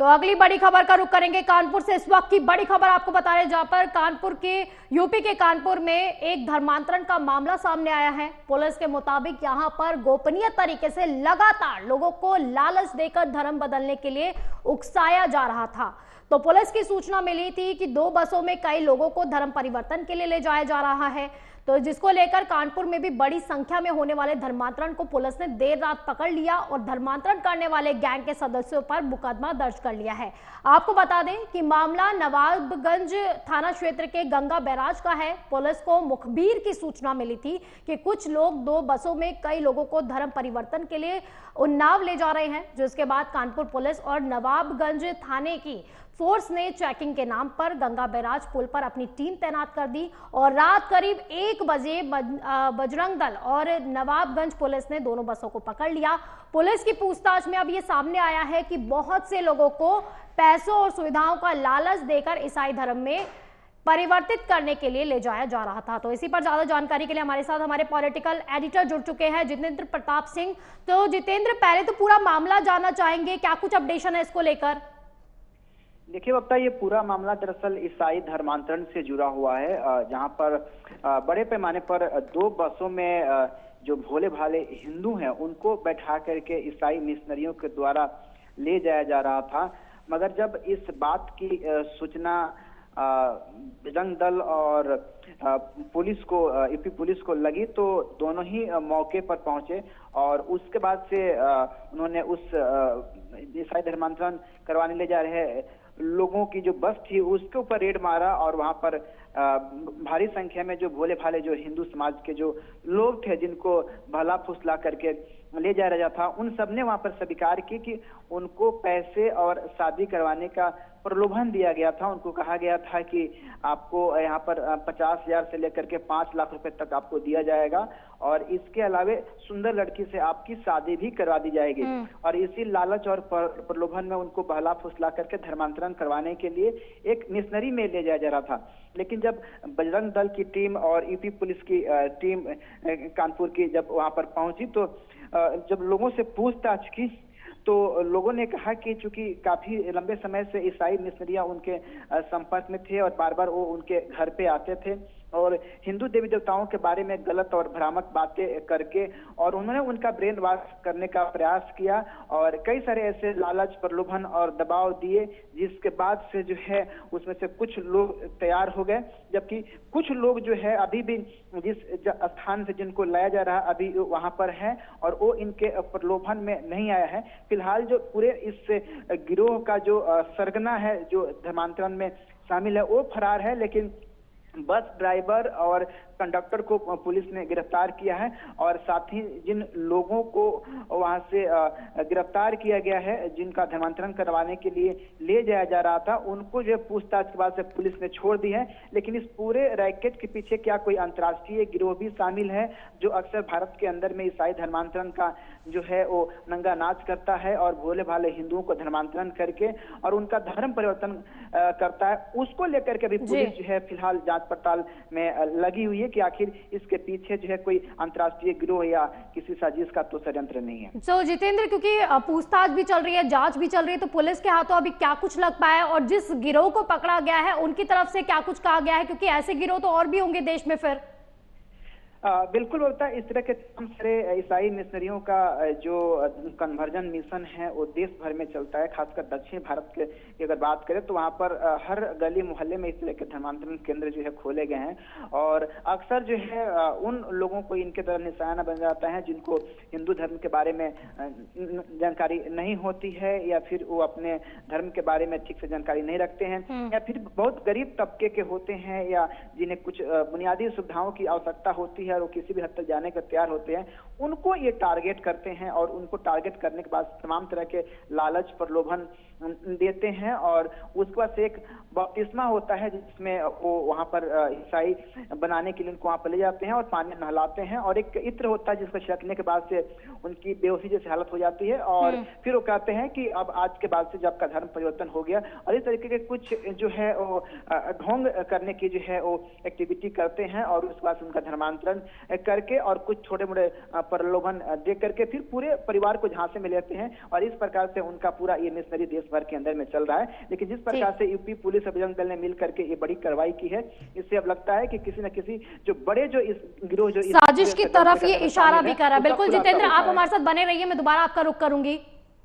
तो अगली बड़ी खबर का रुख करेंगे कानपुर से। इस वक्त की बड़ी खबर आपको बता रहे हैं, जहां पर कानपुर के यूपी के कानपुर में एक धर्मांतरण का मामला सामने आया है। पुलिस के मुताबिक यहां पर गोपनीय तरीके से लगातार लोगों को लालच देकर धर्म बदलने के लिए उकसाया जा रहा था। तो पुलिस की सूचना मिली थी कि 2 बसों में कई लोगों को धर्म परिवर्तन के लिए ले जाया जा रहा है, तो जिसको लेकर कानपुर में भी बड़ी संख्या में होने वाले धर्मांतरण को पुलिस ने देर रात पकड़ लिया और धर्मांतरण करने वाले गैंग के सदस्यों पर मुकदमा दर्ज कर लिया है। आपको बता दें कि मामला नवाबगंज थाना क्षेत्र के गंगा बैराज का है। पुलिस को मुखबिर की सूचना मिली थी कि कुछ लोग 2 बसों में कई लोगों को धर्म परिवर्तन के लिए उन्नाव ले जा रहे हैं, जिसके बाद कानपुर पुलिस और नवाबगंज थाने की फोर्स ने चेकिंग के नाम पर गंगा बैराज पुल पर अपनी टीम तैनात कर दी और रात करीब 1 बजे बजरंग दल और नवाबगंज पुलिस ने दोनों बसों को पकड़ लिया। पुलिस की पूछताछ में अब ये सामने आया है कि बहुत से लोगों को पैसों और सुविधाओं का लालच देकर ईसाई धर्म में परिवर्तित करने के लिए ले जाया जा रहा था। तो इसी पर ज्यादा जानकारी के लिए हमारे साथ हमारे पॉलिटिकल एडिटर जुड़ चुके हैं, जितेंद्र प्रताप सिंह। तो जितेंद्र, पहले तो पूरा मामला जानना चाहेंगे, क्या कुछ अपडेशन है इसको लेकर? देखिए बप्ता, ये पूरा मामला दरअसल ईसाई धर्मांतरण से जुड़ा हुआ है, जहां पर बड़े पैमाने पर 2 बसों में जो भोले भाले हिंदू हैं उनको बैठा करके ईसाई मिशनरियों के द्वारा ले जाया जा रहा था। मगर जब इस बात की सूचना बजरंग दल और पुलिस को, यूपी पुलिस को लगी, तो दोनों ही मौके पर पहुंचे और उसके बाद से उन्होंने उस ईसाई धर्मांतरण करवाने ले जा रहे लोगों की जो बस थी उसके ऊपर रेड मारा और वहां पर भारी संख्या में जो भोले भाले जो हिंदू समाज के जो लोग थे जिनको भला फुसला करके ले जा रहा था, उन सब ने वहां पर स्वीकार की कि उनको पैसे और शादी करवाने का प्रलोभन दिया गया था। उनको कहा गया था कि आपको यहाँ पर 50,000 से लेकर के 5 लाख रुपए तक आपको दिया जाएगा और इसके अलावे सुंदर लड़की से आपकी शादी भी करवा दी जाएगी। और इसी लालच और प्रलोभन में उनको बहला फुसला करके धर्मांतरण करवाने के लिए एक मिशनरी में ले जाया जा रहा था। लेकिन जब बजरंग दल की टीम और यूपी पुलिस की टीम कानपुर की जब वहां पर पहुंची, तो जब लोगों से पूछताछ की तो लोगों ने कहा कि चूंकि काफी लंबे समय से ईसाई मिशनरियां उनके संपर्क में थे और बार बार वो उनके घर पे आते थे और हिंदू देवी देवताओं के बारे में गलत और भ्रामक बातें करके और उन्होंने उनका ब्रेन वॉश करने का प्रयास किया और कई सारे ऐसे लालच, प्रलोभन और दबाव दिए, जिसके बाद से जो है उसमें से कुछ लोग तैयार हो गए, जबकि कुछ लोग जो है अभी भी जिस स्थान से जिनको लाया जा रहा अभी वहां पर है और वो इनके प्रलोभन में नहीं आया है। फिलहाल जो पूरे इस गिरोह का जो सरगना है जो धर्मांतरण में शामिल है वो फरार है, लेकिन बस ड्राइवर और कंडक्टर को पुलिस ने गिरफ्तार किया है और साथ ही जिन लोगों को वहां से गिरफ्तार किया गया है जिनका धर्मांतरण करवाने के लिए ले जाया जा रहा था, उनको जो पूछताछ के बाद से पुलिस ने छोड़ दी है। लेकिन इस पूरे रैकेट के पीछे क्या कोई अंतर्राष्ट्रीय गिरोह भी शामिल है जो अक्सर भारत के अंदर में ईसाई धर्मांतरण का जो है वो नंगा नाच करता है और भोले भाले हिंदुओं को धर्मांतरण करके और उनका धर्म परिवर्तन करता है, उसको लेकर के भी पुलिस जो है फिलहाल जांच पड़ताल में लगी हुई है कि आखिर इसके पीछे जो है कोई अंतर्राष्ट्रीय गिरोह या किसी साजिश का तो षड्यंत्र नहीं है। तो जितेंद्र, क्योंकि पूछताछ भी चल रही है, जांच भी चल रही है, तो पुलिस के हाथों अभी क्या कुछ लग पाया और जिस गिरोह को पकड़ा गया है उनकी तरफ से क्या कुछ कहा गया है, क्योंकि ऐसे गिरोह तो और भी होंगे देश में फिर? बिल्कुल बोलता है, इस तरह के तमाम सारे ईसाई मिशनरियों का जो कन्वर्जन मिशन है वो देश भर में चलता है। खासकर दक्षिण भारत की अगर बात करें तो वहाँ पर हर गली मोहल्ले में इस तरह के धर्मांतरण केंद्र जो है खोले गए हैं और अक्सर जो है उन लोगों को इनके तरफ निशाना बन जाता है जिनको हिंदू धर्म के बारे में जानकारी नहीं होती है या फिर वो अपने धर्म के बारे में ठीक से जानकारी नहीं रखते हैं या फिर बहुत गरीब तबके के होते हैं या जिन्हें कुछ बुनियादी सुविधाओं की आवश्यकता होती है और वो किसी भी हद तक जाने को तैयार होते हैं, उनको ये टारगेट करते हैं और उनको टारगेट करने के बाद तमाम तरह के लालच प्रलोभन देते हैं और उसके बाद से एक बपतिस्मा होता है जिसमें वो वहां पर ईसाई बनाने के लिए उनको वहां पर ले जाते हैं और पानी नहलाते हैं और एक इत्र होता है जिसको छिड़कने के बाद से उनकी बेहोशी जैसी हालत हो जाती है और फिर वो कहते हैं कि अब आज के बाद से जब आपका धर्म परिवर्तन हो गया और इस तरीके के कुछ जो है वो ढोंग करने की जो है वो एक्टिविटी करते हैं और उसके बाद उनका धर्मांतरण करके और कुछ छोटे मोटे प्रलोभन दे करके फिर पूरे परिवार को झांसे में लेते हैं और इस प्रकार से उनका पूरा ये मिशनरी देश भर के अंदर में चल रहा है। लेकिन जिस प्रकार से यूपी पुलिस अभियान दल ने मिल करके ये बड़ी कार्रवाई की है, इससे अब लगता है कि किसी न किसी जो बड़े जो इस गिरोह जो साजिश की तरफ ये इशारा भी कर रहा है। बिल्कुल जितेंद्र, आप हमारे साथ बने रहिए, मैं दोबारा आपका रुख करूंगी।